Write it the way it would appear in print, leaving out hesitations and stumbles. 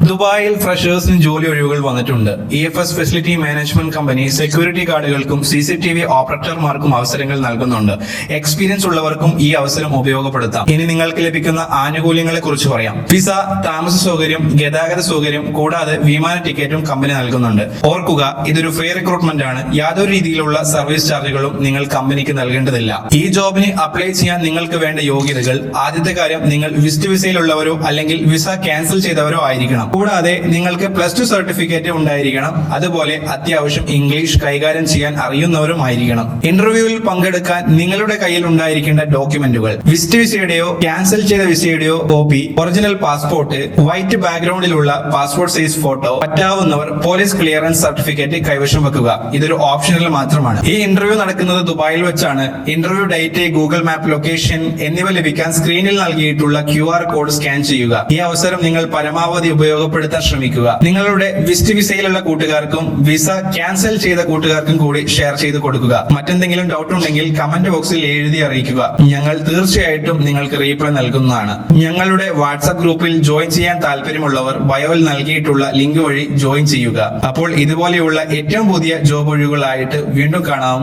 ദുബായിൽ ഫ്രഷേഴ്സിന് ജോലി ഒഴിവുകൾ വന്നിട്ടുണ്ട്. EFS facility management company security ഗാർഡുകൾക്കും CCTV ഓപ്പറേറ്റർമാർക്കും അവസരങ്ങൾ നൽകുന്നുണ്ട്. എക്സ്പീരിയൻസ് ഉള്ളവർക്കും ഈ അവസരം ഉപയോഗപ്പെടുത്താം. ഇനി നിങ്ങൾക്ക് ലഭിക്കുന്ന ആനുകൂല്യങ്ങളെ കുറിച്ച് പറയാം. വിസ, താമസ സൗകര്യം, ഗതാഗത സൗകര്യം കൂടാതെ വിമാന ടിക്കറ്റും കമ്പനി നൽകുന്നുണ്ട്. ഓർക്കുക, ഇതൊരു ഫ്രീ റിക്രൂട്ട്മെന്റ് ആണ്. യാതൊരു രീതിയിലുള്ള സർവീസ് ചാർജുകളും നിങ്ങൾ കമ്പനിക്ക് നൽകേണ്ടതില്ല. ഈ ജോബിന് അപ്ലൈ ചെയ്യാൻ നിങ്ങൾക്ക് വേണ്ട യോഗ്യതകൾ: ആദ്യത്തെ കാര്യം, നിങ്ങൾ വിസിറ്റ് വിസയിലുള്ളവരോ അല്ലെങ്കിൽ വിസ ക്യാൻസൽ ചെയ്തവരോ ആയിരിക്കണം. കൂടാതെ നിങ്ങൾക്ക് +2 സർട്ടിഫിക്കറ്റ് ഉണ്ടായിരിക്കണം. അതുപോലെ അത്യാവശ്യം ഇംഗ്ലീഷ് കൈകാര്യം ചെയ്യാൻ അറിയുന്നവരും ആയിരിക്കണം. ഇന്റർവ്യൂവിൽ പങ്കെടുക്കാൻ നിങ്ങളുടെ കയ്യിൽ ഉണ്ടായിരിക്കേണ്ട ഡോക്യുമെന്റുകൾ: വിസിറ്റ് വിസയുടെയോ ക്യാൻസൽ ചെയ്ത വിസയുടെയോ കോപ്പി, ഒറിജിനൽ പാസ്പോർട്ട്, വൈറ്റ് ബാക്ക്ഗ്രൗണ്ടിലുള്ള പാസ്പോർട്ട് സൈസ് ഫോട്ടോ, പറ്റാവുന്നവർ പോലീസ് ക്ലിയറൻസ് സർട്ടിഫിക്കറ്റ് കൈവശം വെക്കുക. ഇതൊരു ഓപ്ഷണൽ മാത്രമാണ്. ഈ ഇന്റർവ്യൂ നടക്കുന്നത് ദുബായിൽ വെച്ചാണ്. Interview date, Google map location എന്നിവ ലഭിക്കാൻ സ്ക്രീനിൽ നൽകിയിട്ടുള്ള QR കോഡ് സ്കാൻ ചെയ്യുക. ഈ അവസരം നിങ്ങൾ പരമാവധി ഉപയോഗപ്പെടുത്താൻ ശ്രമിക്കുക. നിങ്ങളുടെ വിസിറ്റ് വിസയിലുള്ള കൂട്ടുകാർക്കും വിസ ക്യാൻസൽ ചെയ്ത കൂട്ടുകാർക്കും കൂടി ഷെയർ ചെയ്ത് കൊടുക്കുക. മറ്റെന്തെങ്കിലും ഡൗട്ട് ഉണ്ടെങ്കിൽ കമന്റ് ബോക്സിൽ എഴുതി അറിയിക്കുക. ഞങ്ങൾ തീർച്ചയായിട്ടും നിങ്ങൾക്ക് റീപ്ലൈ നൽകുന്നതാണ്. ഞങ്ങളുടെ വാട്സ്ആപ്പ് ഗ്രൂപ്പിൽ ജോയിൻ ചെയ്യാൻ താല്പര്യമുള്ളവർ ബയോയിൽ നൽകിയിട്ടുള്ള ലിങ്ക് വഴി ജോയിൻ ചെയ്യുക. അപ്പോൾ ഇതുപോലെയുള്ള ഏറ്റവും പുതിയ ജോബ് ഒഴിവുകളായിട്ട് വീണ്ടും കാണാം.